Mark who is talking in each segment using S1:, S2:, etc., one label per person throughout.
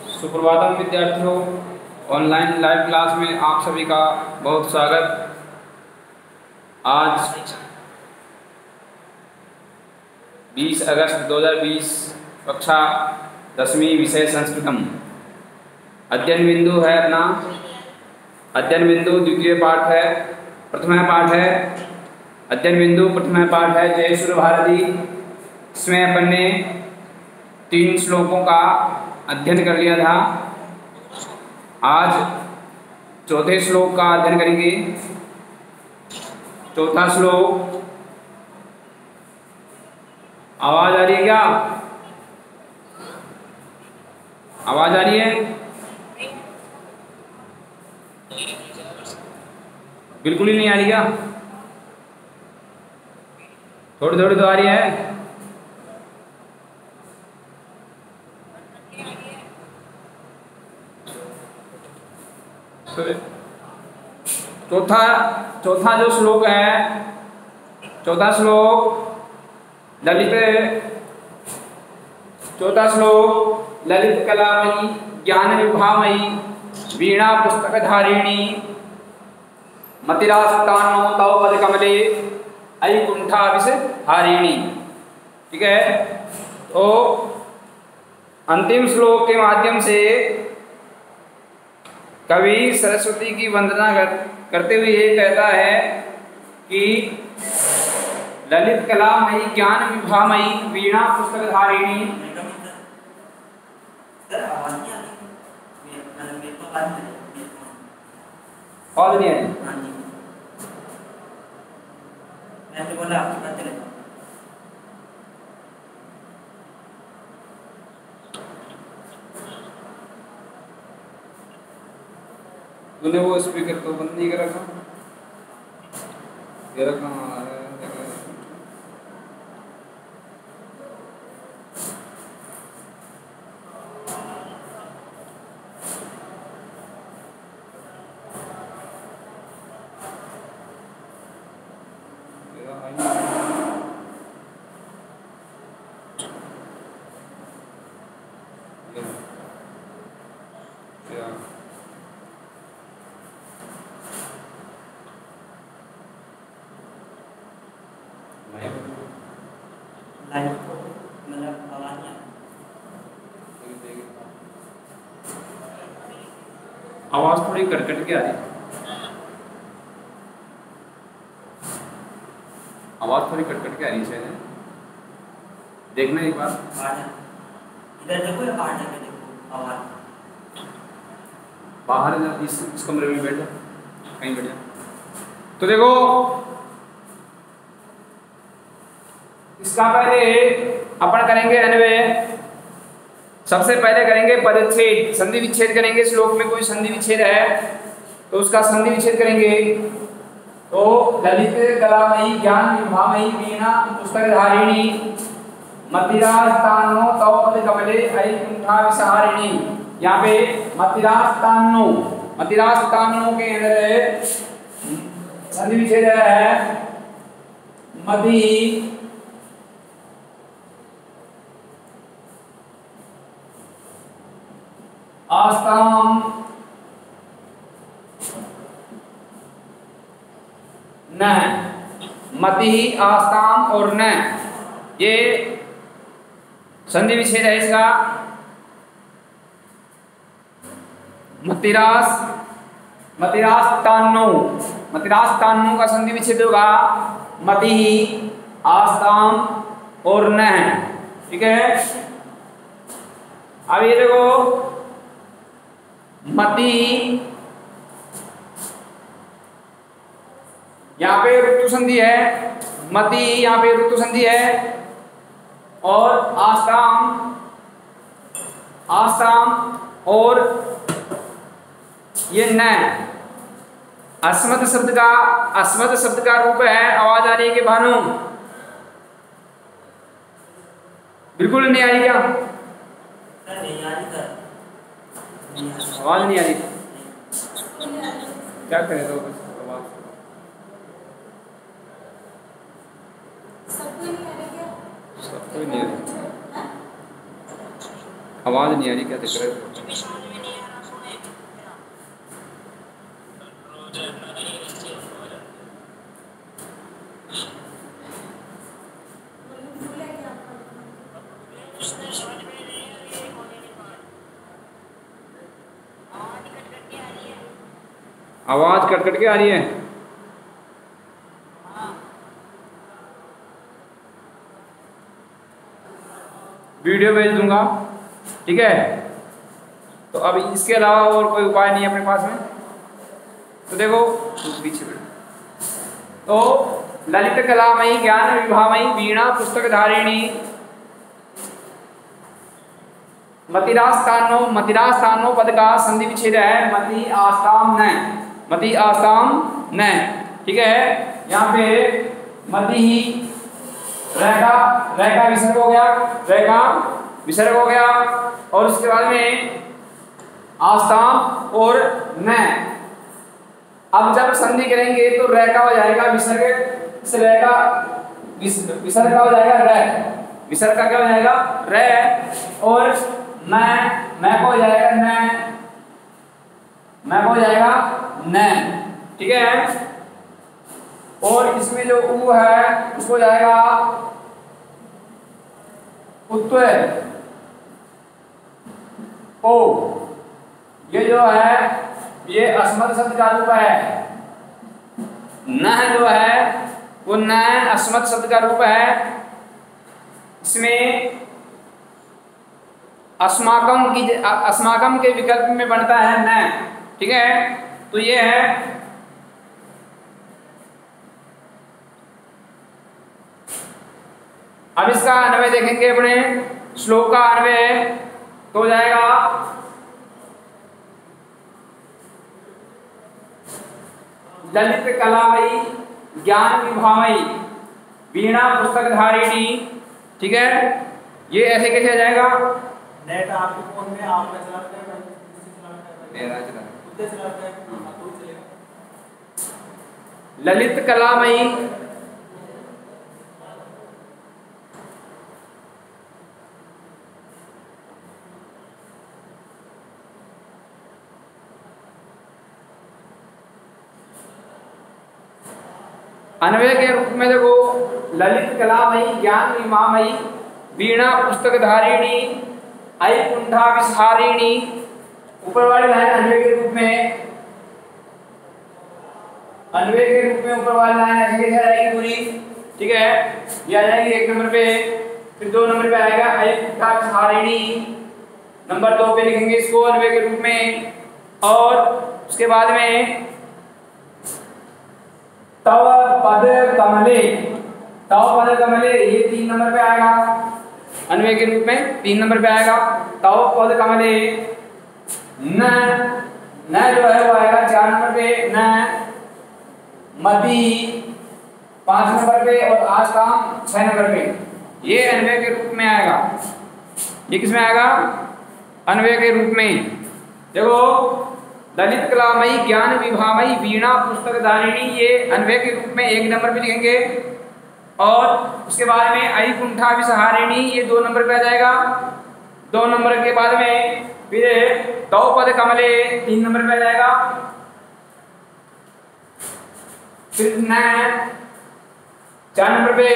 S1: सुप्रभातम विद्यार्थियों, online live class में आप सभी का बहुत स्वागत। आज 20 अगस्त 2020, कक्षा 10वीं, विषय संस्कृतम। अध्ययन बिंदु है अपना, अध्ययन बिंदु द्वितीय पाठ है, प्रथम पाठ है। अध्ययन बिंदु प्रथम पाठ है जय सूर्य भारती। इसमें अपन ने 3 श्लोकों का अध्ययन कर लिया था। आज चौथे श्लोक का अध्ययन करेंगे। चौथा श्लोक, आवाज आ रही है क्या? आवाज आ रही है? बिल्कुल ही नहीं आ रही क्या? थोड़ी थोड़ी तो आ रही है। चौथा जो श्लोक है, चौथा श्लोक ललित कलामयी ज्ञान विभामयी वीणा पुस्तकधारिणी मतिरास्तानो तव पद कमले ऐकुंठाविषहारिणी। ठीक है, तो अंतिम श्लोक के माध्यम से कवि सरस्वती की वंदना करते हुए ये कहता है कि ललित कलामयी ज्ञान विभामयी वीणा पुस्तकधारिणी। और नहीं है, मैंने बोला आपकी बात है। तूने वो स्पीकर को बंद नहीं करा था? तेरा कहाँ आ रहा है? आवाज थोड़ी कटकट के आ रही है। आवाज थोड़ी कटकट के आ रही है। देखना एक बार, इधर देखो या बाहर जाके देखो। आवाज बाहर इस कमरे में बैठ जा, कहीं बैठ जा। तो देखो, इसका पहले अपन करेंगे अन्वय। सबसे पहले करेंगे पदच्छेद, संधि विच्छेद करेंगे। श्लोक में कोई संधि विच्छेद है तो उसका संधि विच्छेद करेंगे। तो ललित कलामयी ज्ञान विभामयी वीणा पुस्तकधारिणी मतिरास्तानो तव पद कमले ऐकुंठाविषहारिणी। यहाँ पे मतिरास्तानो के अंदर संधि विच्छेद है मति आस्ताम न, मति आस्ताम और न, ये संधि विच्छेद है इसका। मतिरास्तानो का संधि विच्छेद होगा मति आस्ताम और न। ठीक है, अब ये देखो, मति यहाँ पे ऋतु संधि है, मति यहाँ पे ऋतु संधि है, और आसाम और ये न अस्मत् शब्द का रूप है। आवाज आ रही है कि भानु? बिल्कुल नहीं आ रही क्या? आवाज नहीं आ रही, क्या करें? तो सबको नहीं आ रही। आवाज़ नहीं आ रही, क्या दिख रहा है? आवाज़ कट कट के आ रही है। वीडियो भेज दूंगा, ठीक है। तो अब इसके अलावा और कोई उपाय नहीं है अपने पास में। तो देखो पीछे तो ललित कलामयी ज्ञान विभामयी वीणा पुस्तक धारिणी मतिरास्तानो पद का संधि विच्छेद है मति आस्ताम न, ठीक है। यहाँ पे मति ही रह का विसर्ग हो गया, और उसके बाद में आस्ताम और न। अब जब संधि करेंगे तो रह का हो जाएगा विसर्ग, इस रह का विसर्ग का हो जाएगा रह, विसर्ग का क्या हो जाएगा रह, और मैं को हो जाएगा न, ठीक है। और इसमें जो उ है उसको जाएगा उत्तर ओ। ये जो है ये अस्मत् शब्द का रूप है, न जो है वो न अस्मत् शब्द का रूप है। इसमें अस्माकम के विकल्प में बनता है न, ठीक है। तो ये है अब इसका अन्वय देखेंगे अपने श्लोक का अन्वय तो हो जाएगा ललित कलामयी ज्ञान विभामयी वीणा पुस्तक धारिणी, ठीक है। ये ऐसे कैसे आ जाएगा?
S2: नेट आपके फोन में आपका चलाते हैं,
S1: मेरा चला
S2: खुद चलाते हैं, आपको चलेगा।
S1: ललित कलामयी अन्वय के रूप में देखो ललित कलामयी ज्ञान विभामयी वीणा पुस्तक धारिणी ऐकुंठा विसारिणी। ऊपर वाली लाइन अन्वय के रूप में ऊपर वाली लाइन ऐसे कैसे आ जाएगी पूरी, ठीक है। ये आ जाएगी 1 नंबर पे, फिर 2 नंबर पे आएगा ऐकुंठा विसारिणी, नंबर 2 पे लिखेंगे इसको अन्वय के रूप में, और उसके बाद में तव पद कमले ये 3 नंबर पे आएगा अन्वय के रूप में, 3 नंबर पे आएगा तव पद कमले। न जो है वो आएगा 4 नंबर पे, न मति 5 नंबर पे, और आस्ताम 6 नंबर पे। ये अन्वय के रूप में आएगा। ये किसमें आएगा? अन्वय के रूप में। देखो ललित कलामयी ज्ञान विभामयी वीणा पुस्तक धारिणी ये अन्वय के रूप में 1 नंबर पे लिखेंगे, और उसके बाद में ऐकुंठा विसारिणी ये 2 नंबर पे आ जाएगा। 2 नंबर के बाद में फिर तव पद कमले 3 नंबर पे आ जाएगा, फिर न 4 नंबर पे,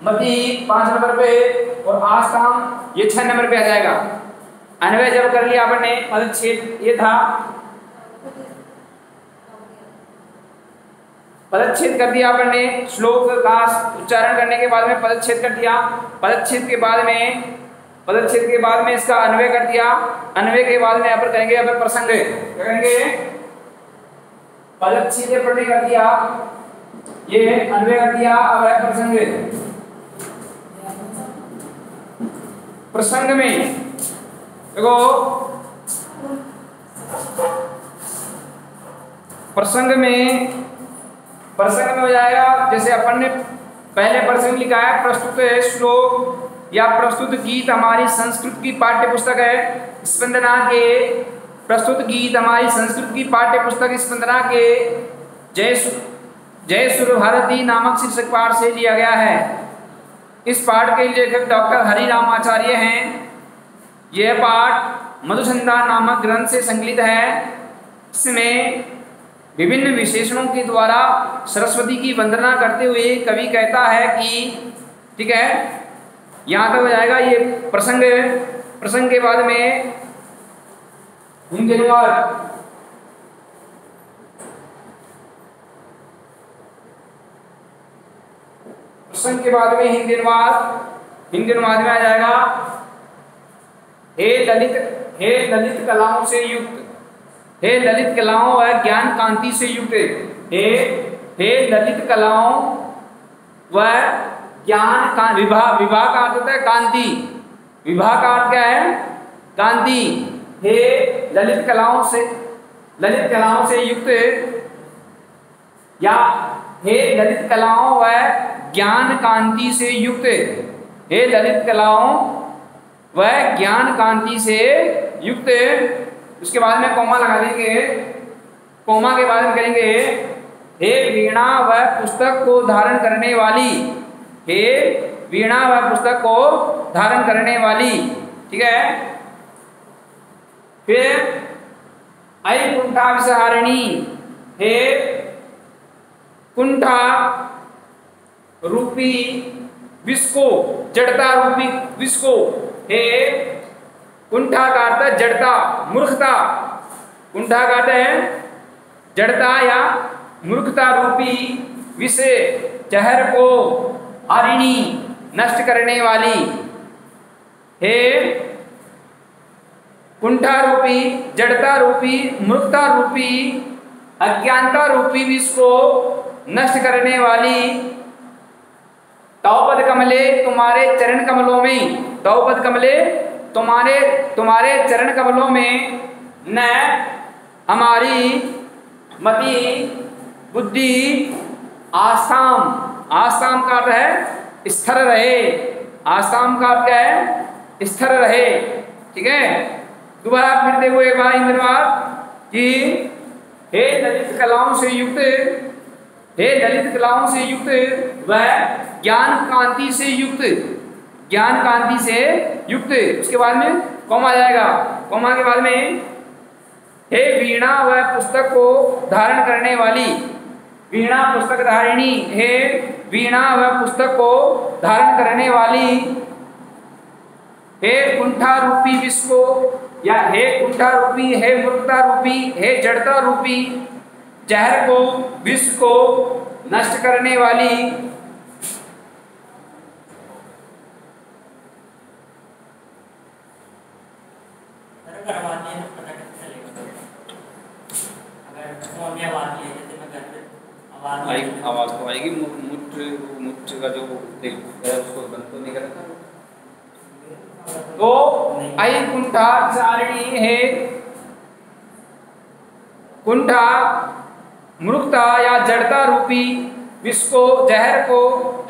S1: मति 5 नंबर पे, और आस्ताम ये 6 नंबर पे आ जाएगा। अन्वय जब कर लिया आपने, पदच्छेद ये था, पदच्छेद कर दिया आपने, श्लोक का उच्चारण करने के बाद में पदच्छेद कर दिया, पदच्छेद के बाद में इसका अन्वय कर दिया। अन्वय के बाद में अपन करेंगे अपन प्रसंग, क्या करेंगे? पदच्छेद प्रति कर दिया, ये अन्वय कर दिया, अब है प्रसंग। प्रसंग में देखो प्रसंग में हो जाएगा, जैसे अपन ने पहले प्रसंग लिखा है प्रस्तुत श्लोक या प्रस्तुत गीत हमारी संस्कृत की पाठ्य पुस्तक है स्पंदना के, प्रस्तुत गीत हमारी संस्कृत की पाठ्य पुस्तक स्पंदना के जय सुर भारती नामक शीर्षक पाठ से लिया गया है। इस पाठ के लेखक डॉक्टर हरिराम आचार्य हैं। यह पाठ मधुसंधान नामक ग्रंथ से संकलित है। इसमें विभिन्न विशेषणों के द्वारा सरस्वती की वंदना करते हुए कवि कहता है कि, ठीक है, यहाँ तक हो जाएगा ये प्रसंग। प्रसंग के बाद में हिंदी अनुवाद, प्रसंग के बाद में हिंदी अनुवाद। हिंदी अनुवाद में आ जाएगा, हे ललित कलाओं से युक्त, हे ललित कलाओं व ज्ञान कांति से युक्त। हे ललित कलाओं व ज्ञान का विवाह का अर्थ होता है कांति। विवाह का अर्थ क्या है? कांति। हे ललित कलाओं से युक्त, या हे ललित कलाओं व ज्ञान कांति से युक्त। हे ललित कलाओं व ज्ञान कांति से युक्त। उसके बाद में कोमा लगा देंगे। कोमा के बाद में करेंगे, हे वीणा व पुस्तक को धारण करने वाली। हे वीणा व पुस्तक को धारण करने वाली, ठीक है। फिर ऐ कुंठा विषहारिणी, हे कुंठा रूपी विष को, जड़ता रूपी विष को। हे कुंठा का अर्थ है जड़ता, मूर्खता। कुंठा का अर्थ है जड़ता या मूर्खता रूपी विष, जहर को, हारिणी, नष्ट करने वाली। हे कुंठा रूपी, जड़ता रूपी, मूर्खता रूपी, अज्ञानता रूपी विष को नष्ट करने वाली। तव पद कमले तुम्हारे चरण कमलों में, तव पद कमले तुम्हारे चरण कमलों में, न हमारी मति बुद्धि आसाम। आसाम का अर्थ है स्थिर रहे। आसाम का अर्थ क्या है? स्थिर रहे, ठीक है। दोबारा फिर देखो एक बार इंद्रवाद कि हे ललित कलाओं से युक्त, हे ललित कलाओं से युक्त व ज्ञान कांति से युक्त, ज्ञान कांति से युक्त। उसके बाद में कोमा आ जाएगा। कोमा के बाद में हे वीणा व पुस्तक को धारण करने वाली। वीणा पुस्तक धारिणी, हे वीणा व पुस्तक को धारण करने वाली। हे कुंठा रूपी विष को, या हे कुंठा रूपी, हे मूर्खता रूपी, हे जड़ता रूपी जहर को, विष को नष्ट करने वाली। आवाज तो आएगी, मुठ का जो है उसको बंद तो नहीं करता। तो आई कुंठा विषहारिणी, है कुंठा मूर्खता या जड़ता रूपी विष को, जहर को,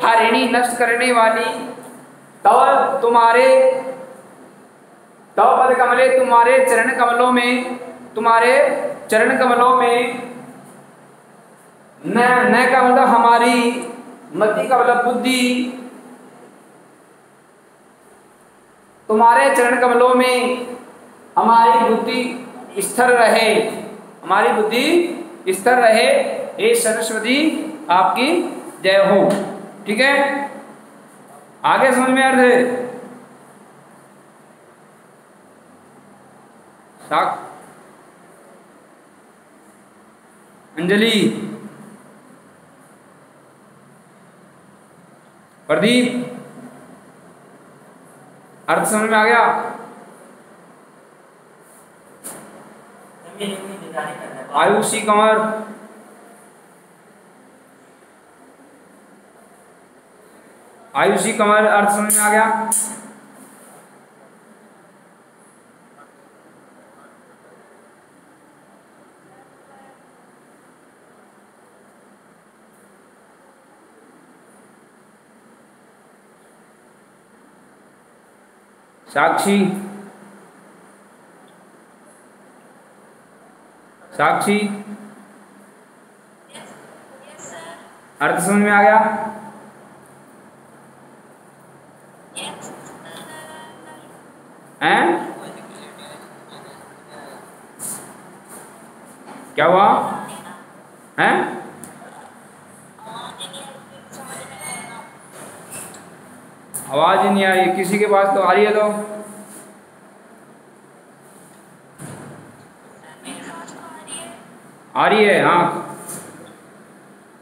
S1: हारिणी, नष्ट करने वाली। तव पद कमले तुम्हारे चरण कमलों में, तुम्हारे चरण कमलों में, न का मतलब हमारी, मति का मतलब बुद्धि। तुम्हारे चरण कमलों में हमारी बुद्धि स्थिर रहे, हमारी बुद्धि स्थिर रहे। हे सरस्वती आपकी जय हो, ठीक है। आगे समझ में अर्थ है? अंजलि, प्रदीप, अर्थ समझ में आ गया? आयुषी कंवर, आयुषी कंवर, अर्थ समझ में आ गया? साक्षी, साक्षी, अर्थ समझ में आ गया? हैं? क्या हुआ हैं? आवाज ही नहीं आ रही, किसी के पास तो आ रही है तो। आ रही है हाँ,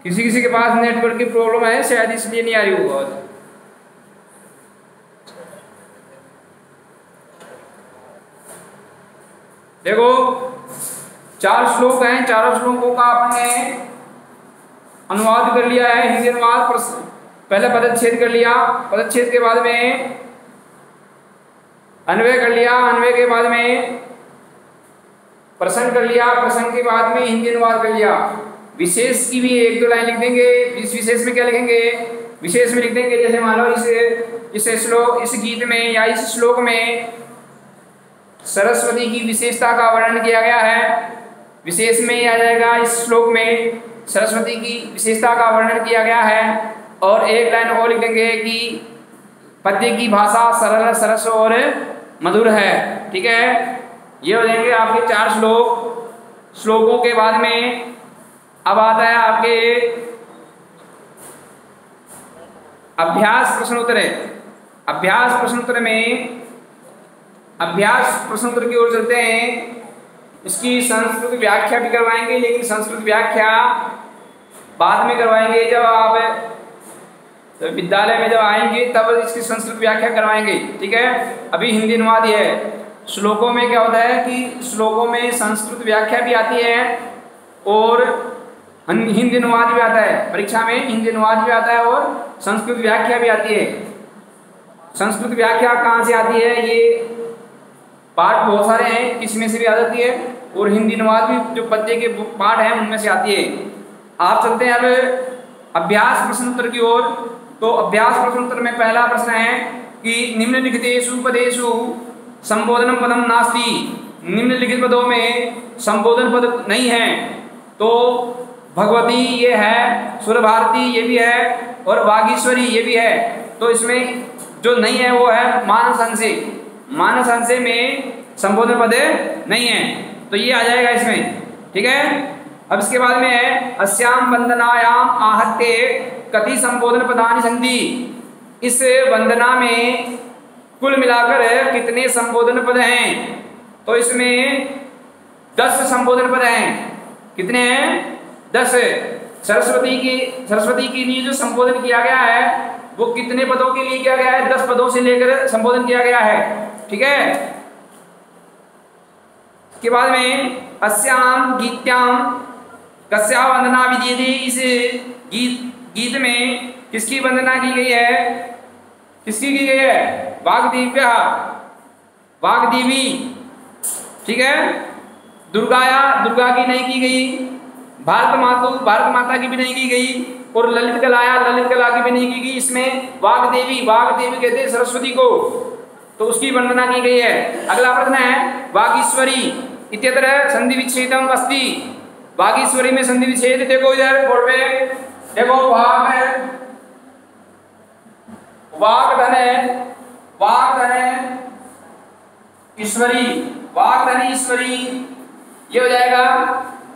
S1: किसी किसी के पास नेटवर्क की प्रॉब्लम है शायद, इसलिए नहीं आ रही होगा। देखो 4 श्लोक हैं, चारों श्लोकों का आपने अनुवाद कर लिया है, हिंदी अनुवाद। पहले पदच्छेद कर लिया, पदच्छेद के बाद में अन्वय कर लिया, अन्वय के बाद में प्रश्न कर लिया, प्रश्न के बाद में हिंदी अनुवाद कर लिया। विशेष की भी 1-2 लाइन लिख देंगे। इस विशेष में क्या लिखेंगे? विशेष में लिख देंगे जैसे मान लो इस गीत में या इस श्लोक में सरस्वती की विशेषता का वर्णन किया गया है। विशेष में ही आ जाएगा, इस श्लोक में सरस्वती की विशेषता का वर्णन किया गया है। और 1 लाइन और लिख देंगे कि पद्य की भाषा सरल, सरस और मधुर है। ठीक है, ये हो जाएंगे आपके 4 श्लोक। श्लोकों के बाद में अब आता है आपके अभ्यास प्रश्नोत्तर। अभ्यास प्रश्नोत्तर में अभ्यास प्रश्नोत्तर की ओर चलते हैं। इसकी संस्कृत व्याख्या भी करवाएंगे, लेकिन संस्कृत व्याख्या बाद में करवाएंगे। जब आप विद्यालय में जब आएंगे तब इसकी संस्कृत व्याख्या करवाएंगे। ठीक है, अभी हिंदी अनुवाद ही है। श्लोकों में क्या होता है कि श्लोकों में संस्कृत व्याख्या भी आती है और हिंदी अनुवाद भी आता है। परीक्षा में हिंदी अनुवाद भी आता है और संस्कृत व्याख्या भी आती है। संस्कृत व्याख्या कहाँ से आती है? ये पाठ बहुत सारे हैं, किसमें से भी आ जाती है, और हिंदी अनुवाद भी जो पद्य के पाठ हैं उनमें से आती है। आप चलते हैं अब अभ्यास प्रश्नोत्तर की ओर। तो अभ्यास प्रश्नोत्तर में पहला प्रश्न है कि निम्नलिखितेषु पदेषु संबोधन पदम नास्ति। निम्नलिखित पदों में संबोधन पद नहीं है। तो भगवती ये है, सुर भारती ये भी है, और वागीश्वरी ये भी है। तो इसमें जो नहीं है वो है मानस अंशे। मानस अंशे में संबोधन पद नहीं है, तो ये आ जाएगा इसमें। ठीक है, अब इसके बाद में है अस्याम वंदनायाम आहत्य कति संबोधन पदानि सन्ति। इस वंदना में कुल मिलाकर कितने संबोधन पद हैं? तो इसमें 10 संबोधन पद हैं। कितने हैं? 10। सरस्वती के लिए जो संबोधन किया गया है वो कितने पदों के लिए किया गया है? 10 पदों से लेकर संबोधन किया गया है। ठीक है, के बाद में अस्याम गीत्याम कस्या वंदना विधीयते। इस गीत में किसकी वंदना की गई है? किसकी की गई है? वाग्देव्या, वाग्देवी। ठीक है, दुर्गा की नहीं की गई, भारत माता की भी नहीं की गई, और ललित कला की भी नहीं की गई। इसमें वाग्देवी कहते हैं सरस्वती को, तो उसकी वंदना की गई है। अगला प्रश्न है वागीश्वरी इत्यत्र संधि विच्छेदम अस्ति। वागीश्वरी में संधि विच्छेद देखो, इधर बोर्ड पे देखो, वाग धन ईश्वरी, वाग धन ईश्वरी, ये हो जाएगा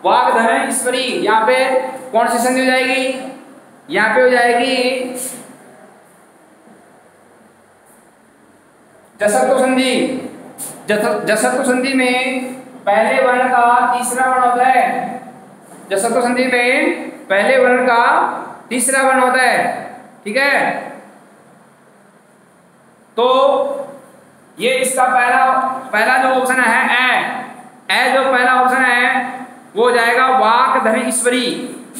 S1: वाग धन ईश्वरी। यहाँ पे कौन सी संधि हो जाएगी? यहाँ पे हो जाएगी जसत्व संधि। जसत्व संधि में पहले वर्ण का तीसरा वर्ण होता है। जसत्व संधि में पहले वर्ण का तीसरा वर्ण होता है। ठीक है, तो ये इसका पहला जो ऑप्शन है ए जो पहला ऑप्शन है वो हो जाएगा वाक धन ईश्वरी,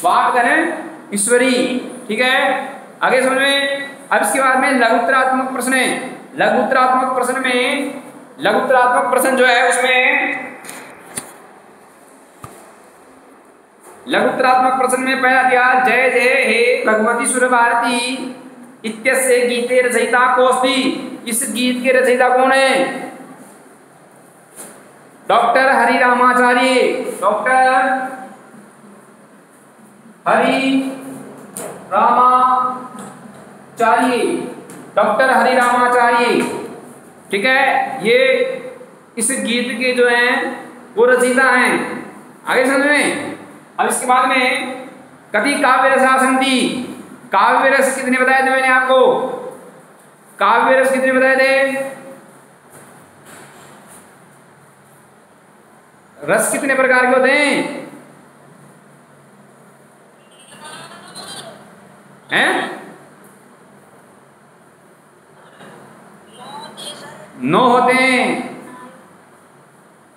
S1: वाक धन ईश्वरी। ठीक है, आगे समझ में। अब इसके बाद में लघुत्तरात्मक प्रश्न है। लघुत्तरात्मक प्रश्न जो है उसमें लघुत्तरात्मक प्रश्न में पहला दिया जय जय हे भगवती सुर भारती इत्यस्य गीते रचयिता कोस्ति। इस गीत के रचयिता कौन है? डॉक्टर हरि रामाचार्य। डॉक्टर हरि रामाचार्य। ठीक है, ये इस गीत के जो हैं वो रचयिता हैं। आगे समझ में। अब इसके बाद में कति काव्य रसा संति, काव्य रस कितने बताए थे मैंने आपको, काव्य रस कितने बताए थे, रस कितने प्रकार के होते हैं, हैं? 9 होते हैं।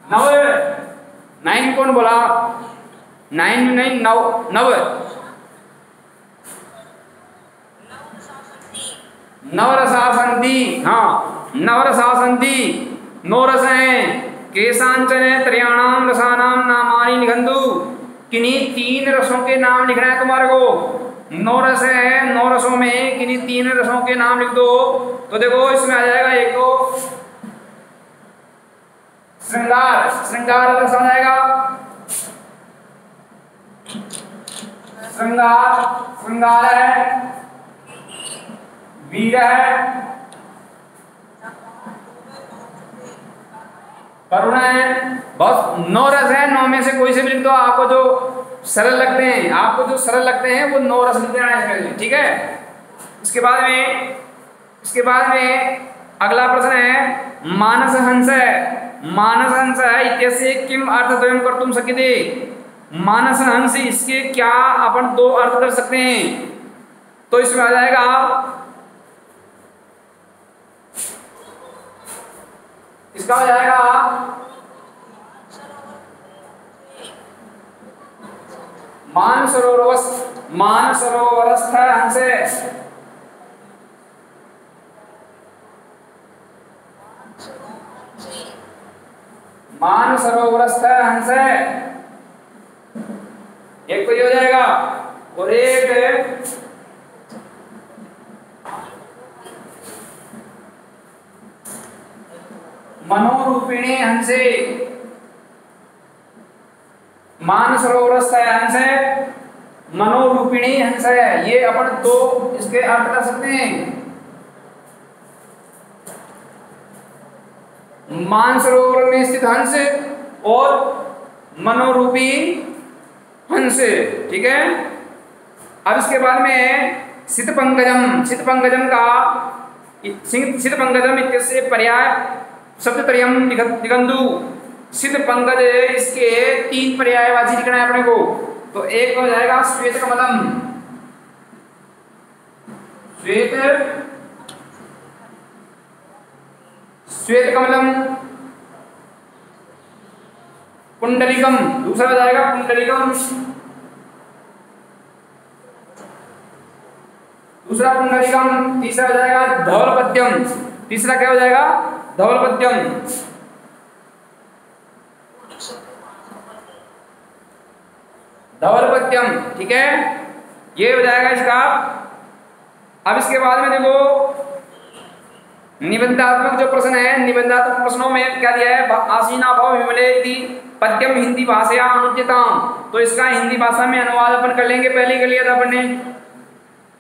S1: 9 9 कौन बोला, 9 नहीं 9 9 नवरसासंति, हाँ नवरसासंति 9 रस हैं। केशांचन त्रयाणाम रसानाम नामानि निघंतु, किन्हीं 3 रसों के नाम लिखना है तुम्हारे को। 9 रस है, 9 रसों में किन्हीं 3 रसों के नाम लिख दो। तो देखो इसमें आ जाएगा एक तो श्रृंगार, श्रृंगार रस आ जाएगा, श्रृंगार, श्रृंगार है, वीर है, करुणा है। बस 9 रस है, 9 में से कोई से भी लिख दो, आपको जो सरल लगते हैं, आपको जो सरल लगते हैं वो 9 रस लिख देना है इसमें, ठीक है। इसके बाद में अगला प्रश्न है मानस हंस है, मानस हंस है इत्यस्य किम अर्थद्वयं कर्तुं शक्यते। मानस हंस, इसके क्या अपन 2 अर्थ कर सकते हैं। तो इसमें आ जाएगा इसका हो जाएगा मानसरोवरस्थ हंस, मानसरोवरस्थ हंस एक तो ये हो जाएगा, और एक मनोरूपिणी हंसे, मानसरोवरस्थ हंस है, मनोरूपिणी हंस है। ये अपन 2 इसके अर्थ कर सकते हैं। मानसरोवर में स्थित हंस और मनोरूपी हंस, ठीक है। अब इसके बाद में सितपंकजम, सितपंकजम का सितपंकजम इत्यस्य पर्याय शब्दत्रयम् निघंतु। सितपंकज, इसके 3 पर्यायवाची लिखना है अपने को। तो एक हो जाएगा श्वेत कमलम, श्वेत कमलम, पुंडलिकम, दूसरा हो जाएगा पुंडलिकम, दूसरा पुंडलिकम, तीसरा हो जाएगा धवलपद्यम, तीसरा क्या हो जाएगा धवलपद्यम, धवलपद्यम, ठीक है। ये हो जाएगा इसका। अब इसके बाद में देखो निबंधात्मक जो प्रश्न है, निबंधात्मक प्रश्नों में क्या दिया है, आसीना भाव विमले इति पद्यम हिंदी भाषया अनुद्यताम। तो इसका हिंदी भाषा में अनुवाद अपन कर लेंगे, पहले कर लिया था अपन ने,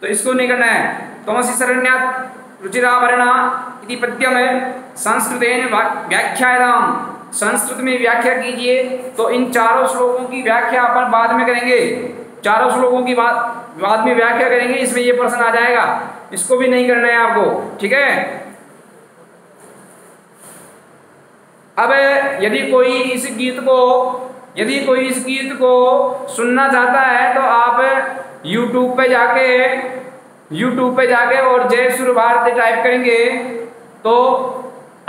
S1: तो इसको नहीं करना है। तमसि शरण्यात् रुचिराभरणा इति पद्यम है संस्कृतेन व्याख्यायाम, संस्कृत में व्याख्या कीजिए। तो इन 4 श्लोकों की व्याख्या अपन बाद में करेंगे, 4 श्लोकों की बाद में व्याख्या करेंगे, इसमें ये प्रश्न आ जाएगा, इसको भी नहीं करना है आपको, ठीक है। अब यदि कोई इस गीत को सुनना चाहता है तो आप YouTube पे जाके और जय सुर भारती टाइप करेंगे तो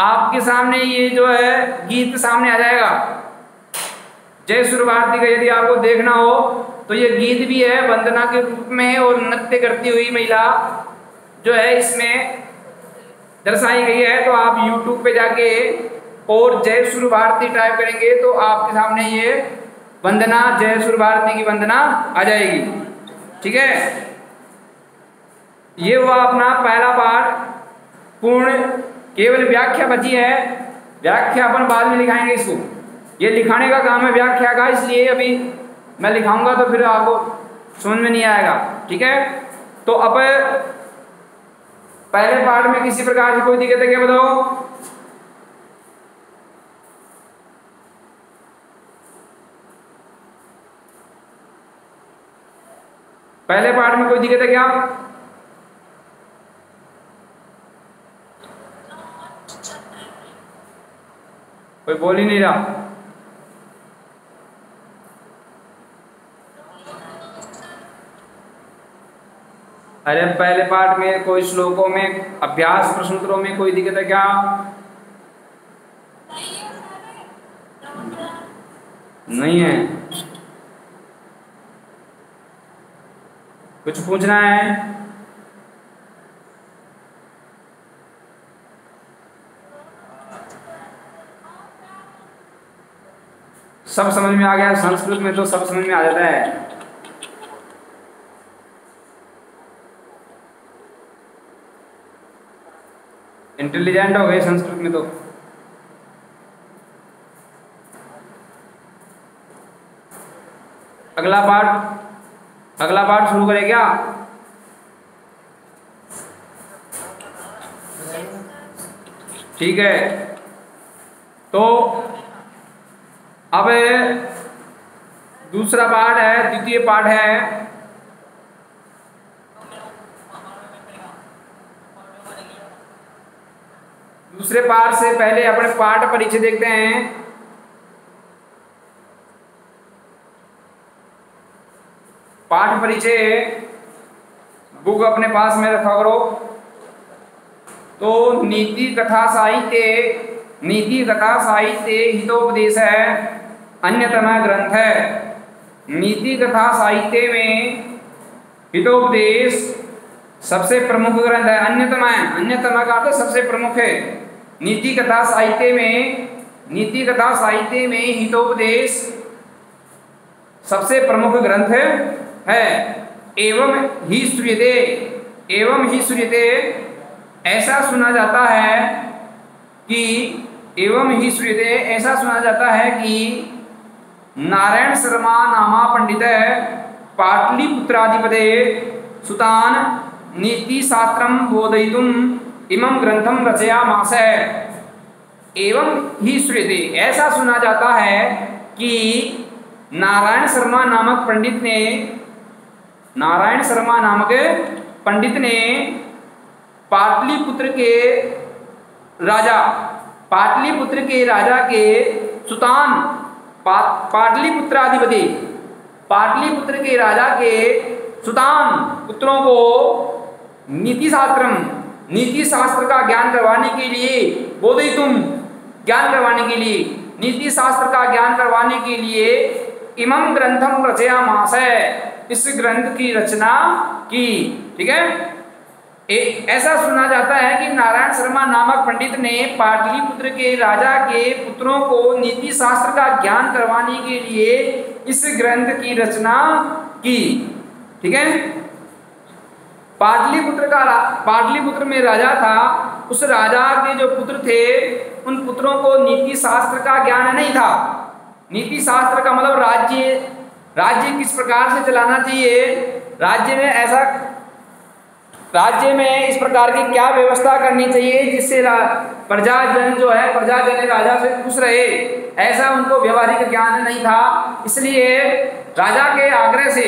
S1: आपके सामने ये जो है गीत सामने आ जाएगा। जय सुर भारती का यदि आपको देखना हो तो ये गीत भी है वंदना के रूप में, और नृत्य करती हुई महिला जो है इसमें दर्शाई गई है। तो आप YouTube पे जाके और जय सुर भारती टाइप करेंगे तो आपके सामने ये वंदना, जय सुर भारती की वंदना आ जाएगी, ठीक है। ये हुआ अपना पहला पाठ पूर्ण, केवल व्याख्या बची है। व्याख्या अपन बाद में लिखाएंगे, इसको ये लिखाने का काम है व्याख्या का, इसलिए अभी मैं लिखाऊंगा तो फिर आपको समझ में नहीं आएगा, ठीक है। तो अब पहले पाठ में किसी प्रकार की कोई दिक्कत है क्या बताओ। पहले पार्ट में कोई दिक्कत है क्या? कोई बोल ही नहीं रहा। अरे पहले पार्ट में कोई श्लोकों में अभ्यास प्रश्नोत्तरों में कोई दिक्कत है क्या? नहीं है। कुछ पूछना है? सब समझ में आ गया? संस्कृत में तो सब समझ में आ जाता है। इंटेलिजेंट हो गए संस्कृत में तो। अगला पार्ट शुरू करें क्या? ठीक है, तो अब दूसरा पार्ट है, द्वितीय पार्ट है। दूसरे पार्ट से पहले अपने पाठ परिचय देखते हैं। पाठ परिचय बुक अपने पास में रखा करो। तो नीति कथा साहित्य हितोपदेश है, अन्यतम ग्रंथ है। नीति कथा साहित्य में हितोपदेश सबसे प्रमुख ग्रंथ है, अन्यतम है। अन्यतम का अर्थ सबसे प्रमुख है। नीति कथा साहित्य में हितोपदेश सबसे प्रमुख ग्रंथ है। एवं ही श्रूयते ऐसा सुना जाता है कि नारायण शर्मा नामा पंडित पाटलिपुत्राधिपते सुतान नीति शास्त्रम बोधयितुम इमं ग्रंथम रचयामास। एवं ही श्रूयते ऐसा सुना जाता है कि नारायण शर्मा नामक पंडित ने पाटलिपुत्र के राजा के सुतान पाटलिपुत्र के राजा के सुतान पुत्रों को नीति शास्त्र का ज्ञान करवाने के लिए नीति शास्त्र का ज्ञान करवाने के लिए इमं ग्रंथम रचयामास, इस ग्रंथ की रचना की। ठीक है, ऐसा सुना जाता है कि नारायण शर्मा नामक पंडित ने पाटलिपुत्र के राजा के पुत्रों को नीति शास्त्र का ज्ञान करवाने के लिए इस ग्रंथ की रचना की। ठीक है, पाटलिपुत्र में राजा था, उस राजा के जो पुत्र थे उन पुत्रों को नीति शास्त्र का ज्ञान नहीं था। नीति शास्त्र का मतलब राज्य किस प्रकार से चलाना चाहिए, राज्य में इस प्रकार की क्या व्यवस्था करनी चाहिए जिससे प्रजाजन राजा से खुश रहे, ऐसा उनको व्यवहारिक ज्ञान नहीं था। इसलिए राजा के आग्रह से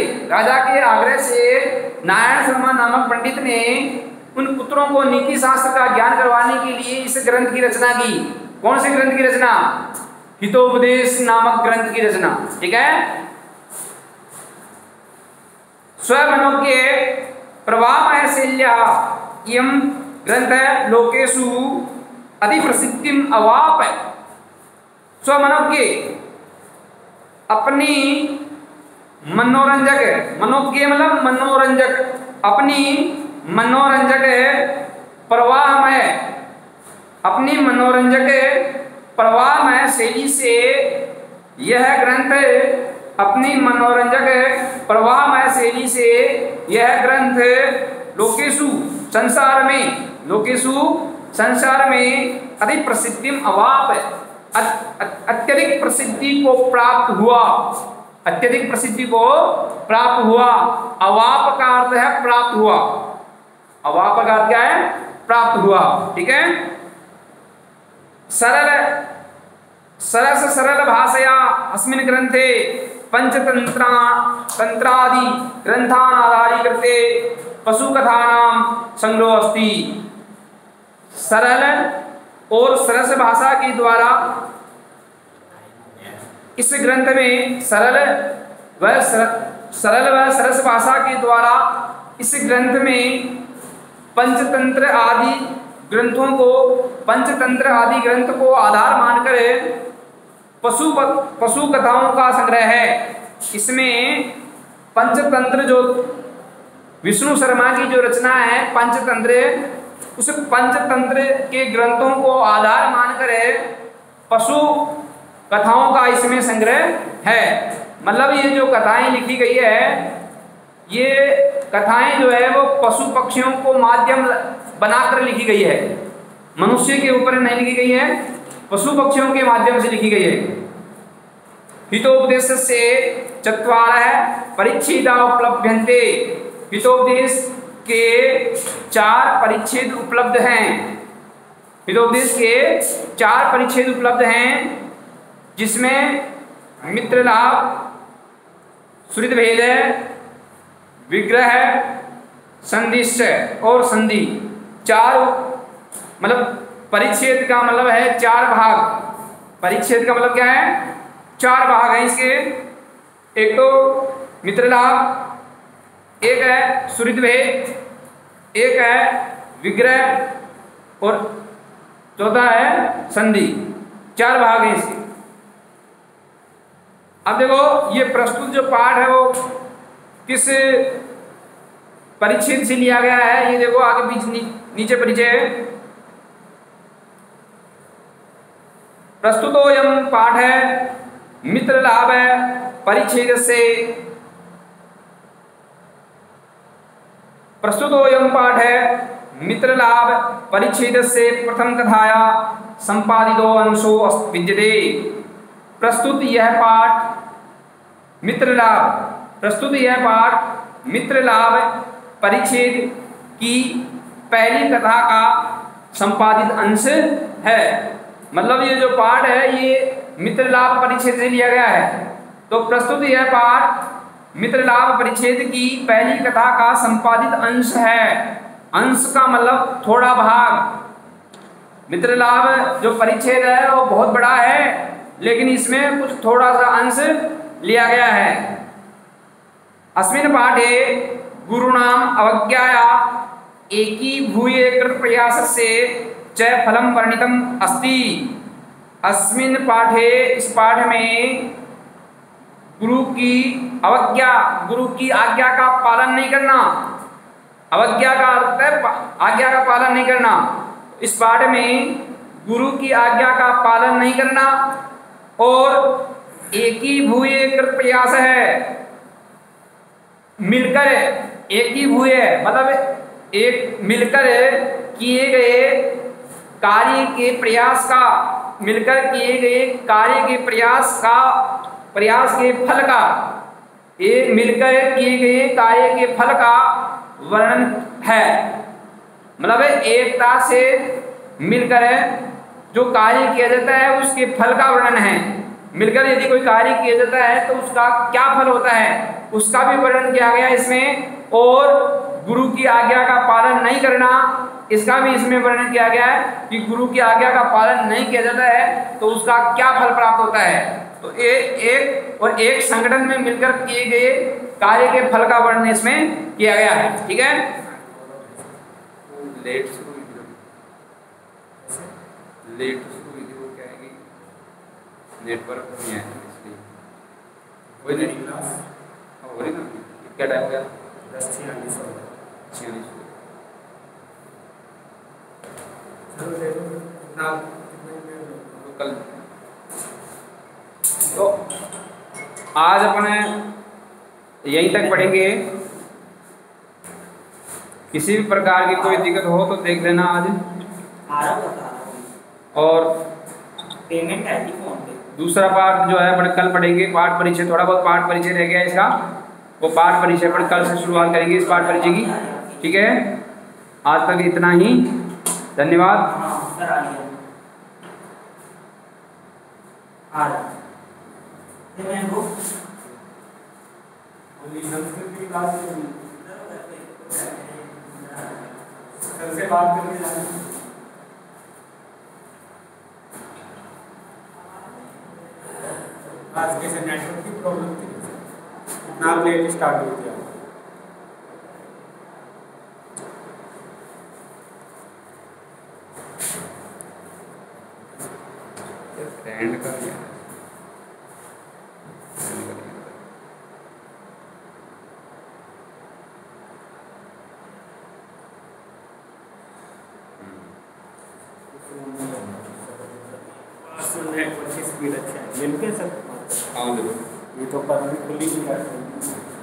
S1: नारायण शर्मा नामक पंडित ने उन पुत्रों को नीति शास्त्र का ज्ञान करवाने के लिए इस ग्रंथ की रचना की। कौन से ग्रंथ की रचना? हितोपदेश नामक ग्रंथ की रचना। ठीक है, स्वमनोज्ञ प्रवाहमय शैल्या इयं ग्रंथ लोकेषु अति प्रसिद्धिम अवाप। स्वमनोज्ञ अपनी मनोज्ञ मतलब मनोरंजक, अपनी मनोरंजक प्रवाहमय शैली से यह ग्रंथ लोकेषु संसार में अति प्रसिद्धिम अवाप, अत्यधिक प्रसिद्धि को प्राप्त हुआ। अवाप का अर्थ है प्राप्त हुआ। अवाप का अर्थ क्या है? प्राप्त हुआ। ठीक है, सरल भाषया अस्मिन् ग्रंथे तंत्रादि ग्रंथान आधारीकृते पशुकथानां संग्रह अस्ति। सरल और सरस भाषा के द्वारा इस ग्रंथ में सरल व सरस भाषा के द्वारा इस ग्रंथ में पंचतंत्र आदि ग्रंथ को आधार मानकर पशु कथाओं का संग्रह है। इसमें पंचतंत्र जो विष्णु शर्मा की जो रचना है पंचतंत्र, उस पंचतंत्र के ग्रंथों को आधार मानकर पशु कथाओं का इसमें संग्रह है। मतलब ये जो कथाएं लिखी गई है, ये कथाएं जो है वो पशु पक्षियों को माध्यम बनाकर लिखी गई है, मनुष्य के ऊपर नहीं लिखी गई है, पशु पक्षियों के माध्यम से लिखी गई है। हितोपदेश से चत्वारः परिच्छेदा उपलभ्यन्ते। हितोपदेश के 4 परिच्छेद उपलब्ध हैं। हितोपदेश के 4 परिच्छेद उपलब्ध हैं, जिसमें मित्र लाभ, सुहृद भेद, विग्रह, संधिश्चय और संधि। 4 मतलब परिच्छेद का मतलब है 4 भाग। परिच्छेद का मतलब क्या है? 4 भाग हैं इसके। एक तो मित्र लाभ, एक है सुहृद भेद, एक है विग्रह और चौथा है संधि। 4 भाग हैं इसके। अब देखो ये प्रस्तुत जो पाठ है वो किस परिच्छेद से लिया गया है, ये देखो आगे बीच नीचे परिचय है। प्रस्तुतोऽयं पाठ है मित्र लाभ परिच्छेद से। प्रस्तुतोऽयं पाठ है मित्र लाभ परिच्छेद से प्रथम कथाया संपादितो अंशो विद्यते। प्रस्तुत यह पाठ मित्र लाभ परिच्छेद की पहली कथा का संपादित अंश है। मतलब ये जो पाठ है ये मित्र लाभ परिच्छेद से लिया गया है। तो प्रस्तुत यह पाठ मित्र लाभ परिच्छेद की पहली कथा का संपादित अंश है। अंश का मतलब थोड़ा भाग। मित्र लाभ जो परिच्छेद है वो बहुत बड़ा है, लेकिन इसमें कुछ थोड़ा सा अंश लिया गया है। अस्मिन् पाठे गुरुणाम अवज्ञाया एकीभूय कृत प्रयासस्य च फलं वर्णितम् अस्ति। अस्मिन् पाठे, इस पाठ में गुरु की अवज्ञा, गुरु की आज्ञा का पालन नहीं करना। अवज्ञा का अर्थ है आज्ञा का पालन नहीं करना। इस पाठ में गुरु की आज्ञा का पालन नहीं करना और एकीभूय कृत प्रयास है। मिलकर एकीभूय मतलब एक मिलकर किए गए कार्य के प्रयास का, मिलकर किए गए कार्य के प्रयास के फल का, ये मिलकर किए गए कार्य के फल का वर्णन है। मतलब एकता से मिलकर जो कार्य किया जाता है उसके फल का वर्णन है। मिलकर यदि कोई कार्य किया जाता है तो उसका क्या फल होता है उसका भी वर्णन किया गया इसमें। और गुरु की आज्ञा का पालन नहीं करना, इसका भी इसमें वर्णन किया गया है कि गुरु की आज्ञा का पालन नहीं किया जाता है तो उसका क्या फल प्राप्त होता है। तो एक संगठन में मिलकर किए गए कार्य के फल का वर्णन इसमें किया गया है। ठीक है, लेट क्या है कि नेटवर्क नहीं है इसलिए कोई नहीं क्लास हो रही ना। क्या टाइम हो गया? 10:46 कल। तो आज अपने यहीं तक पढ़ेंगे। किसी भी प्रकार की कोई दिक्कत हो तो देख लेना आज। और
S2: पेमेंट आएगी फोन पे।
S1: दूसरा पार्ट जो है अपने कल पढ़ेंगे। पाठ परिचय, थोड़ा बहुत पाठ परिचय रह गया इसका, वो पाठ परिचय पर कल से शुरुआत करेंगे इस पाठ परिचय की। ठीक है, आज तक इतना ही। धन्यवाद।
S3: संस्कृत की क्लास सर से बात करके जाना। आज कैसे नेटवर्क की प्रॉब्लम थी, इतना लेट स्टार्ट हो गया।
S1: एंड कर दिया।
S3: नेटवर्क की स्पीड अच्छा है, मिल के सब
S1: हाँ बिल्कुल।
S3: ये तो पर अभी खुली नहीं कर सकती।